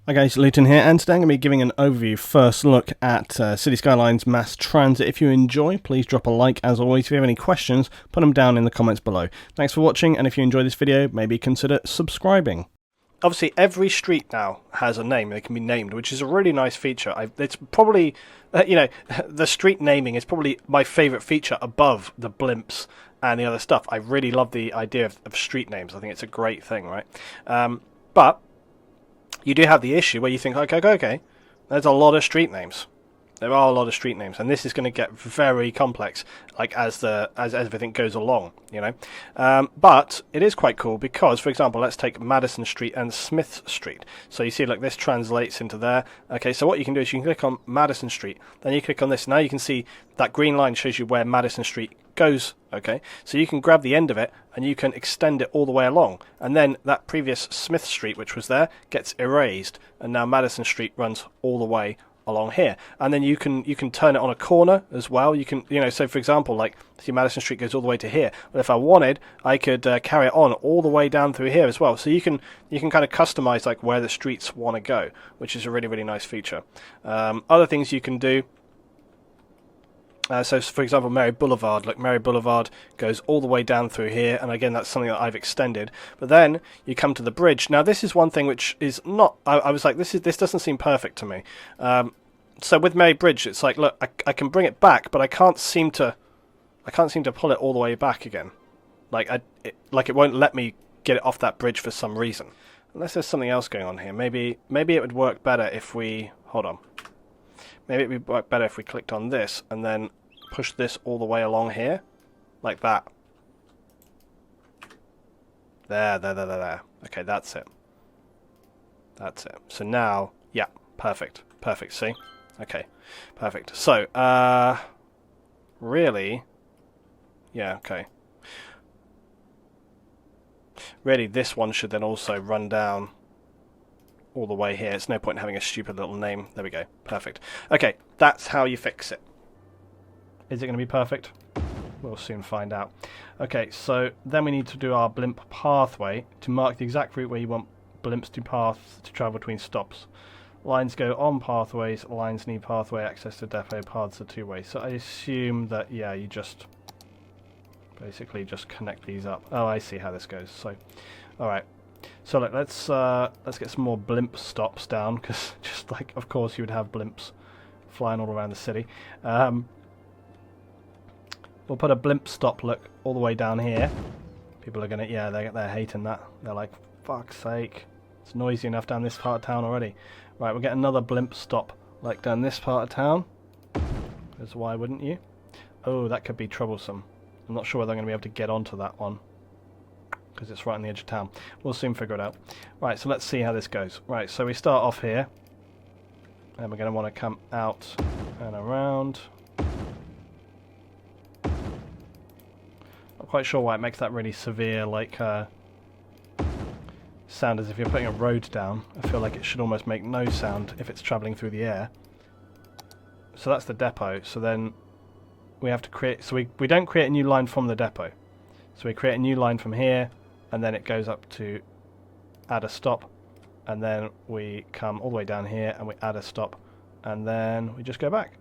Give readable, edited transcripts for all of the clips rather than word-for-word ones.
Hi guys, Luton here, and today I'm going to be giving an overview, first look at City Skylines mass transit. If you enjoy, please drop a like. As always, if you have any questions, put them down in the comments below. Thanks for watching, and if you enjoyed this video, maybe consider subscribing. Obviously, every street now has a name. They can be named, which is a really nice feature. It's probably, the street naming is probably my favourite feature above the blimps and the other stuff. I really love the idea of street names. I think it's a great thing, right? But you do have the issue where you think, okay, there's a lot of street names. There are a lot of street names, and this is going to get very complex, like as everything goes along, But it is quite cool because, for example, let's take Madison Street and Smith Street. So you see, like this translates into there. Okay, so what you can do is you can click on Madison Street, then you click on this. Now you can see that green line shows you where Madison Street goes. Okay, so you can grab the end of it and you can extend it all the way along, and then that previous Smith Street, which was there, gets erased, and now Madison Street runs all the way along here. And then you can turn it on a corner as well. You can, so for example, like, see, Madison Street goes all the way to here, but if I wanted, I could carry it on all the way down through here as well. So you can kind of customize like where the streets want to go, which is a really, really nice feature. Other things you can do, so for example, Mary Boulevard. Look, Mary Boulevard goes all the way down through here, and again, that's something that I've extended. But then you come to the bridge. Now this is one thing which is not, I was like, this doesn't seem perfect to me. So with Mary Bridge, it's like, look, I can bring it back, but I can't seem to pull it all the way back again. Like it won't let me get it off that bridge for some reason. Unless there's something else going on here. Maybe it would work better if we, hold on. Maybe it would work better if we clicked on this and then pushed this all the way along here. Like that. There. Okay, that's it. That's it. So now, yeah, perfect. Perfect, see? Okay, perfect. So, really, yeah, okay. Really, this one should then also run down all the way here. It's no point in having a stupid little name. There we go. Perfect. Okay, that's how you fix it. Is it going to be perfect? We'll soon find out. Okay, so then we need to do our blimp pathway to mark the exact route where you want blimps to travel between stops. Lines go on pathways, lines need pathway access to depot, paths are two-way. So I assume that, yeah, you just basically just connect these up. Oh, I see how this goes. So, alright. So look, let's get some more blimp stops down, because just like, of course, you would have blimps flying all around the city. We'll put a blimp stop, look, all the way down here. People are gonna, yeah, they're hating that. They're like, fuck's sake, it's noisy enough down this part of town already. Right, we'll get another blimp stop, like down this part of town. Because why wouldn't you? Oh, that could be troublesome. I'm not sure whether I'm going to be able to get onto that one, because it's right on the edge of town. We'll soon figure it out. Right, so let's see how this goes. Right, so we start off here, and we're going to want to come out and around. Not quite sure why it makes that really severe, like, sound as if you're putting a road down. I feel like it should almost make no sound if it's travelling through the air. So that's the depot. So then we have to create, so we don't create a new line from the depot. So we create a new line from here, and then it goes up to add a stop, and then we come all the way down here and we add a stop, and then we just go back.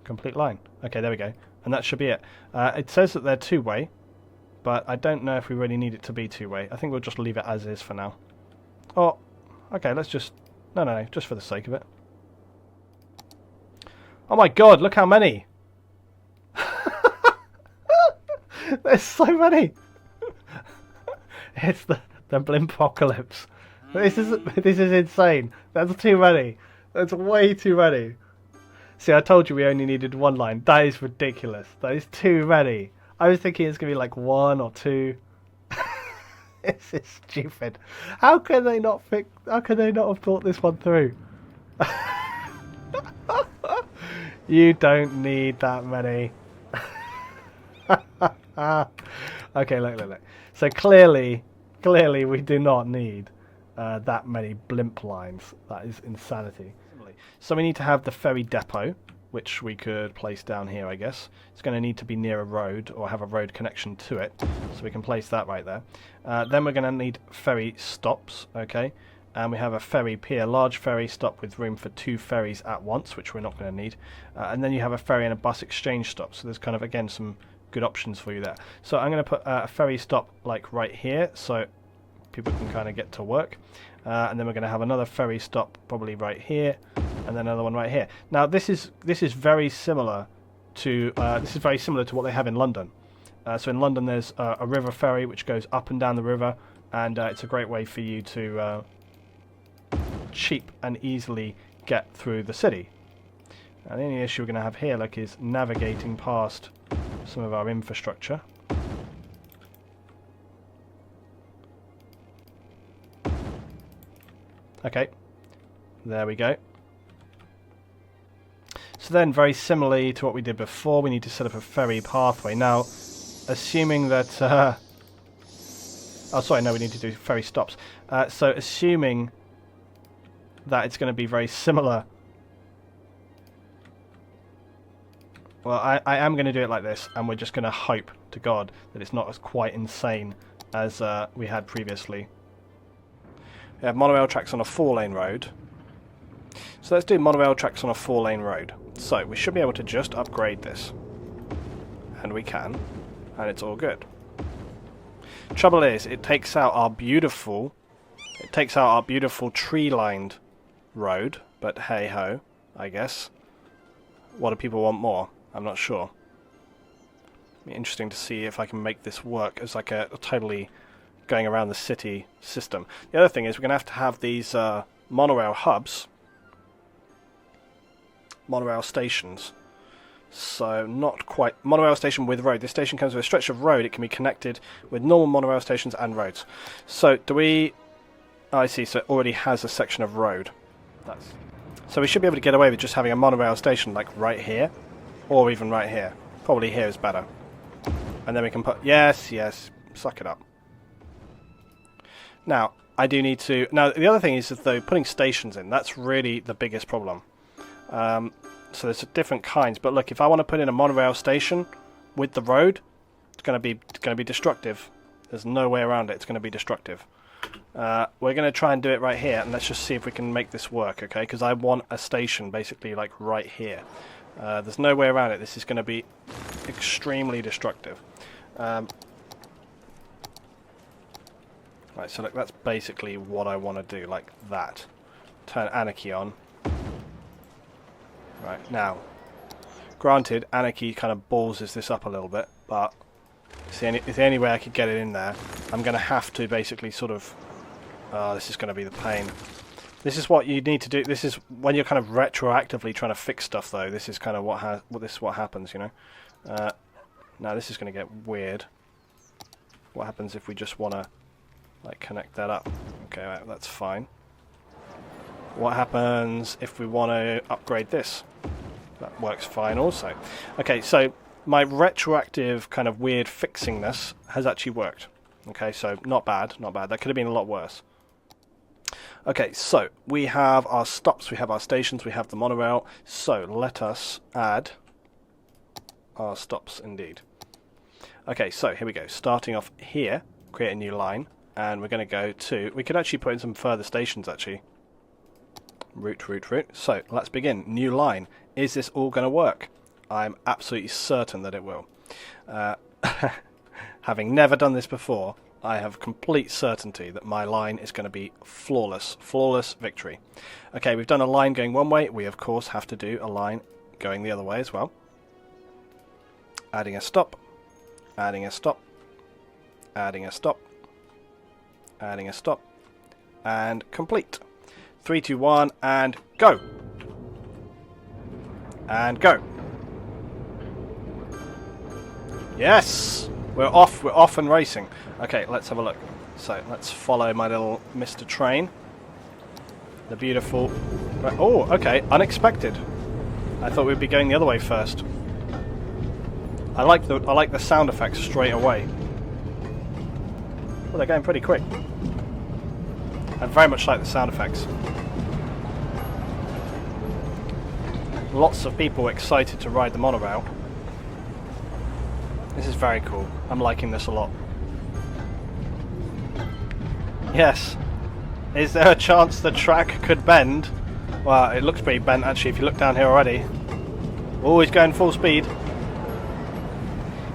Complete line. Okay, there we go. And that should be it. It says that they're two-way, but I don't know if we really need it to be two-way. I think we'll just leave it as is for now. Oh, okay, let's just, no, just for the sake of it. Oh my god, look how many! There's so many! It's the Blimpocalypse. This is insane. That's too many. That's way too many. See, I told you we only needed one line. That is ridiculous. That is too many. I was thinking it's going to be like one or two. This is stupid. How can they not have thought this one through? You don't need that many. Okay, look. So clearly we do not need that many blimp lines. That is insanity. So we need to have the ferry depot, which we could place down here, I guess. It's going to need to be near a road or have a road connection to it, so we can place that right there. Then we're going to need ferry stops, okay? and we have a ferry pier, large ferry stop with room for 2 ferries at once, which we're not going to need. And then you have a ferry and a bus exchange stop. So there's kind of, again, some good options for you there. So I'm going to put a ferry stop like right here, so people can kind of get to work. And then we're going to have another ferry stop probably right here, and then another one right here. Now this is very similar to what they have in London. So in London there's a river ferry which goes up and down the river, and it's a great way for you to cheap and easily get through the city. And the only issue we're going to have here, like, is navigating past some of our infrastructure. Okay, there we go. So then, very similarly to what we did before, we need to set up a ferry pathway. Now, assuming that... oh, sorry, no, we need to do ferry stops. So, assuming that it's going to be very similar... Well, I am going to do it like this, and we're just going to hope to God that it's not as quite insane as we had previously. We have monorail tracks on a 4-lane road. So let's do monorail tracks on a 4-lane road. So we should be able to just upgrade this. And we can. And it's all good. Trouble is, it takes out our beautiful tree-lined road. But hey-ho, I guess. What do people want more? I'm not sure. It'll be interesting to see if I can make this work as like a totally going around the city system. The other thing is we're going to have these monorail hubs, monorail stations. So not quite monorail station with road. This station comes with a stretch of road. It can be connected with normal monorail stations and roads. So do we... Oh, I see. So it already has a section of road. So we should be able to get away with just having a monorail station like right here, or even right here. Probably here is better. And then we can put... Yes, suck it up. Now, I do need to... Now, the other thing is that, though, putting stations in, that's really the biggest problem. So there's different kinds, but look, if I want to put in a monorail station with the road, it's going to be destructive. There's no way around it. It's going to be destructive. We're going to try and do it right here, and let's just see if we can make this work, okay? Because I want a station basically like right here. There's no way around it. This is going to be extremely destructive. Right, so look, that's basically what I want to do, like that. Turn Anarchy on. Right, now. Granted, Anarchy kind of ballses this up a little bit, but it's the only way I could get it in there. I'm going to have to basically sort of... Oh, this is going to be the pain. This is what you need to do. This is when you're kind of retroactively trying to fix stuff, though. This is kind of what happens, you know. Now this is going to get weird. What happens if we just want to like connect that up? Okay, right, that's fine. What happens if we want to upgrade this? That works fine also. Okay, so my retroactive kind of weird fixingness has actually worked. Okay, so not bad, not bad. That could have been a lot worse. Okay, so we have our stops, we have our stations, we have the monorail. So let us add our stops indeed. Okay, so here we go. Starting off here, create a new line, and we're going to go to... We could actually put in some further stations, actually. Route. So let's begin. New line. Is this all going to work? I'm absolutely certain that it will. Having never done this before, I have complete certainty that my line is going to be flawless. Flawless victory. Okay, we've done a line going one way. We, of course, have to do a line going the other way as well. Adding a stop. Adding a stop. Adding a stop. Adding a stop. And complete. 3, 2, 1, and go! And go! Yes! We're off and racing. Okay, let's have a look. So, let's follow my little Mr. Train. The beautiful... Oh, okay, unexpected. I thought we'd be going the other way first. I like the sound effects straight away. Well, they're going pretty quick. I very much like the sound effects. Lots of people excited to ride the monorail. This is very cool. I'm liking this a lot. Yes. Is there a chance the track could bend? Well, it looks pretty bent actually if you look down here already. Always going full speed.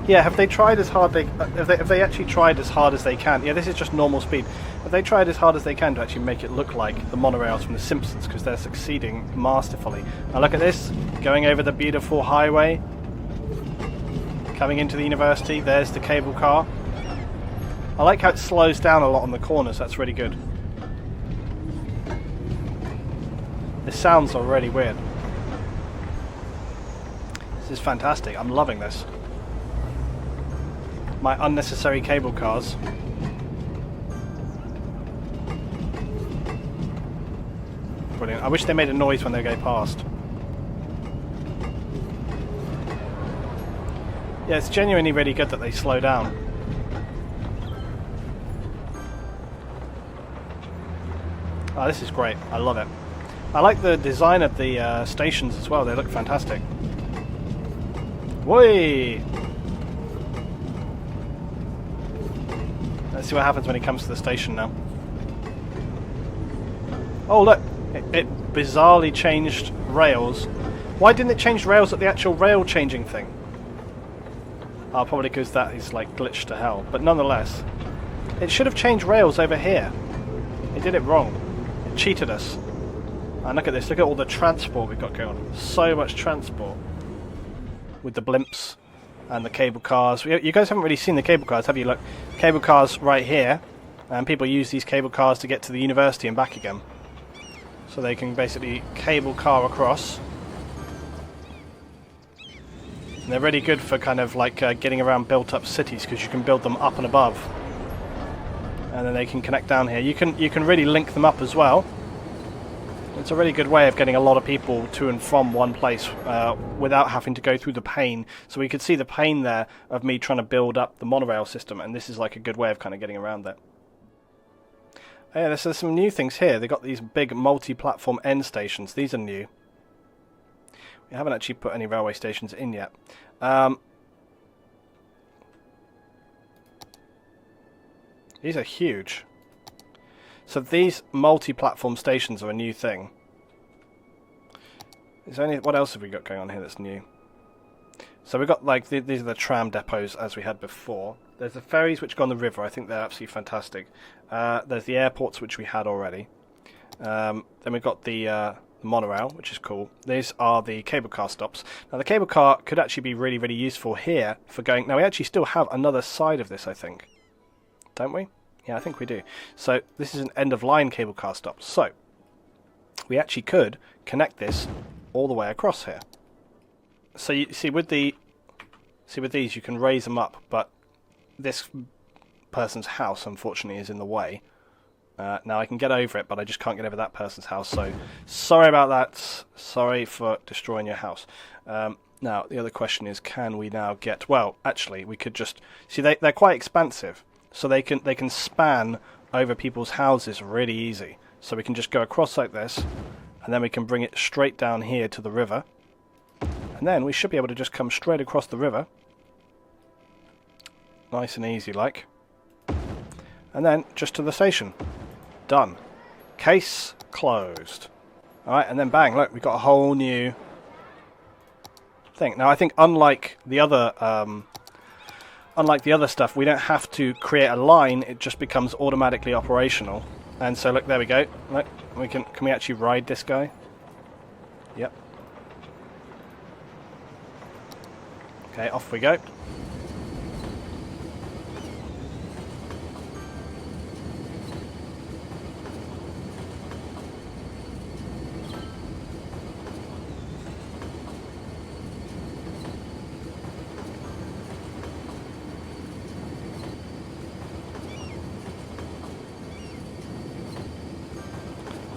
Yeah, have they tried as hard have they actually tried as hard as they can? Yeah, this is just normal speed. Have they tried as hard as they can to actually make it look like the monorails from The Simpsons? Because they're succeeding masterfully. Now look at this, going over the beautiful highway, coming into the university. There's the cable car. I like how it slows down a lot on the corners. That's really good. The sounds are really weird. This is fantastic. I'm loving this. My unnecessary cable cars. Brilliant. I wish they made a noise when they go past. Yeah, it's genuinely really good that they slow down. Oh, this is great. I love it. I like the design of the stations as well. They look fantastic. Whee! Let's see what happens when he comes to the station now. Oh look! It bizarrely changed rails. Why didn't it change rails at the actual rail changing thing? Oh, probably because that is like glitched to hell. But nonetheless, it should have changed rails over here. It did it wrong. It cheated us. And look at this, look at all the transport we've got going on. So much transport. With the blimps and the cable cars. You guys haven't really seen the cable cars, have you? Look, cable cars right here. And people use these cable cars to get to the university and back again. So they can basically cable car across. And they're really good for kind of like getting around built up cities, because you can build them up and above. And then they can connect down here. You can really link them up as well. It's a really good way of getting a lot of people to and from one place without having to go through the pain. So we could see the pain there of me trying to build up the monorail system, and this is like a good way of kind of getting around that. Yeah, there's some new things here. They've got these big multi-platform end stations. These are new. We haven't actually put any railway stations in yet. These are huge. So these multi-platform stations are a new thing. What else have we got going on here that's new? So we've got like these are the tram depots as we had before. There's the ferries which go on the river. I think they're absolutely fantastic. There's the airports which we had already. Then we've got the monorail, which is cool. These are the cable car stops. Now the cable car could actually be really, really useful here for going. Now we actually still have another side of this, I think. Don't we? Yeah, I think we do. So this is an end-of-line cable car stop. So we actually could connect this all the way across here. So you see with these you can raise them up, but this person's house unfortunately is in the way. Now I can get over it, but I just can't get over that person's house. So sorry about that. Sorry for destroying your house. Now the other question is, can we now get? Well, actually, we could just see they're quite expansive. So they can span over people's houses really easy. So we can just go across like this, and then we can bring it straight down here to the river. And then we should be able to just come straight across the river. Nice and easy like. And then just to the station. Done. Case closed. Alright, and then bang, look, we've got a whole new thing. Now I think unlike the other stuff, we don't have to create a line, it just becomes automatically operational. And so look, there we go. Look, can we actually ride this guy? Yep. Okay, off we go.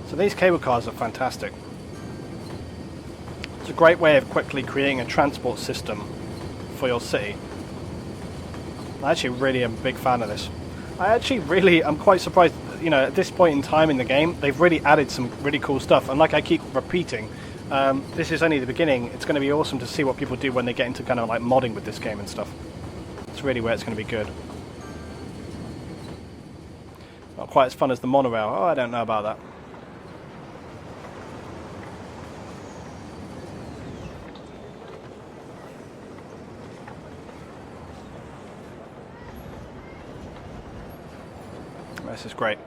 So these cable cars are fantastic. It's a great way of quickly creating a transport system for your city. I actually really am a big fan of this. I'm quite surprised, you know, at this point in time in the game, they've really added some really cool stuff. And like I keep repeating, this is only the beginning. It's going to be awesome to see what people do when they get into kind of like modding with this game and stuff. It's really where it's going to be good. Not quite as fun as the monorail. Oh, I don't know about that. This is great.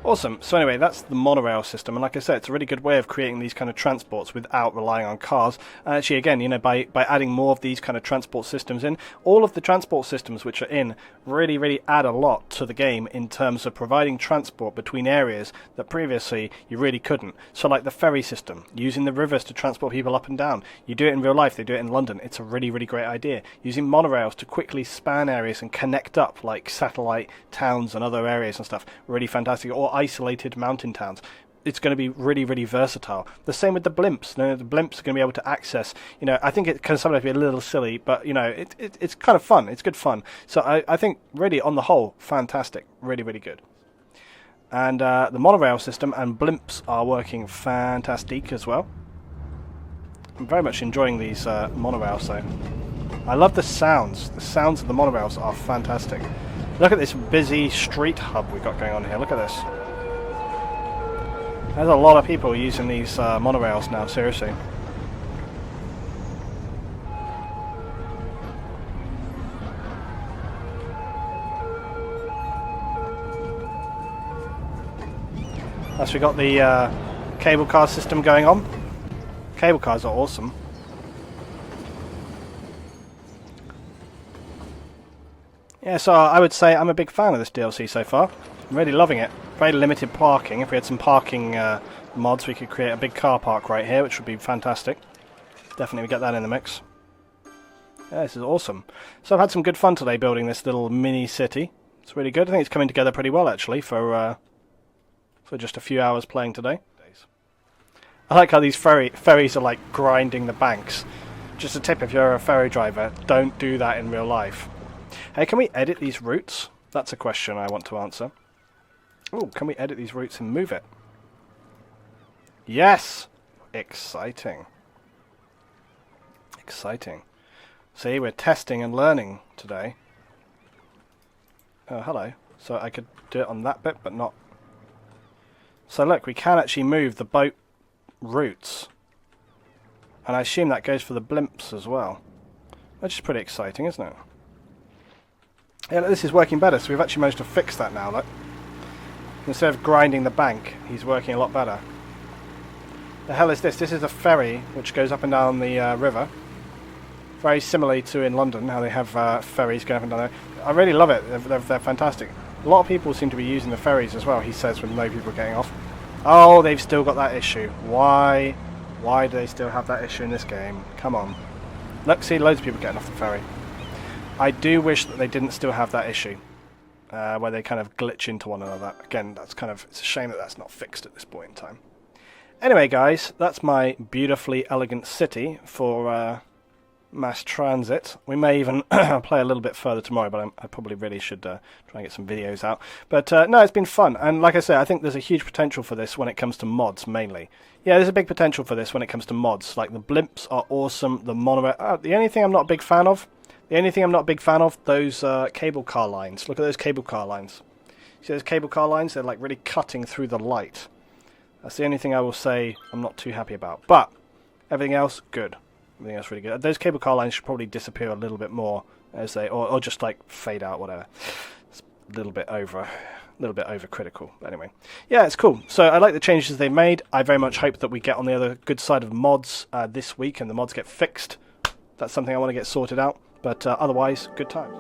Awesome. So anyway, that's the monorail system, and like I said, it's a really good way of creating these kind of transports without relying on cars. And actually, again, you know, by adding more of these kind of transport systems in, all of the transport systems which are in really add a lot to the game in terms of providing transport between areas that previously you really couldn't. So like the ferry system, using the rivers to transport people up and down. You do it in real life, they do it in London. It's a really great idea. Using monorails to quickly span areas and connect up like satellite towns and other areas and stuff. Really fantastic. Or isolated mountain towns. It's going to be really versatile. The same with the blimps. You know, the blimps are going to be able to access, you know, I think it can sometimes be a little silly, but, you know, it's kind of fun. It's good fun. So I think, really, on the whole, fantastic. Really good. And the monorail system and blimps are working fantastic as well. I'm very much enjoying these monorails, so I love the sounds. The sounds of the monorails are fantastic. Look at this busy street hub we've got going on here. Look at this. There's a lot of people using these monorails now, seriously. Plus we got the cable car system going on. Cable cars are awesome. Yeah, so I would say I'm a big fan of this DLC so far. I'm really loving it. Very limited parking. If we had some parking mods, we could create a big car park right here, which would be fantastic. Definitely get that in the mix. Yeah, this is awesome. So I've had some good fun today building this little mini city. It's really good. I think it's coming together pretty well, actually, for just a few hours playing today. I like how these ferries are like grinding the banks. Just a tip, if you're a ferry driver, don't do that in real life. Hey, can we edit these routes? That's a question I want to answer. Oh, can we edit these routes and move it? Yes! Exciting. Exciting. See, we're testing and learning today. Oh, hello. So I could do it on that bit, but not... So look, we can actually move the boat routes. And I assume that goes for the blimps as well. Which is pretty exciting, isn't it? Yeah, look, this is working better, so we've actually managed to fix that now, look. Instead of grinding the bank, he's working a lot better. The hell is this? This is a ferry which goes up and down the river. Very similarly to in London, how they have ferries going up and down there. I really love it. They're fantastic. A lot of people seem to be using the ferries as well, he says, with no people getting off. Oh, they've still got that issue. Why? Why do they still have that issue in this game? Come on. Look, see, loads of people getting off the ferry. I do wish that they didn't still have that issue. Where they kind of glitch into one another. Again, that's kind of, it's a shame that that's not fixed at this point in time. Anyway, guys, that's my beautifully elegant city for mass transit. We may even play a little bit further tomorrow, but I probably really should try and get some videos out. But no, it's been fun. And like I say, I think there's a huge potential for this when it comes to mods, mainly. Yeah, there's a big potential for this when it comes to mods. Like, the blimps are awesome, the monorail... the only thing I'm not a big fan of... those cable car lines. Look at those cable car lines. See those cable car lines? They're like really cutting through the light. That's the only thing I will say I'm not too happy about. But everything else, good. Everything else really good. Those cable car lines should probably disappear a little bit more as they, or just like fade out, whatever. It's a little bit overcritical. But anyway, yeah, it's cool. So I like the changes they've made. I very much hope that we get on the other good side of mods this week and the mods get fixed. That's something I want to get sorted out. But otherwise, good times.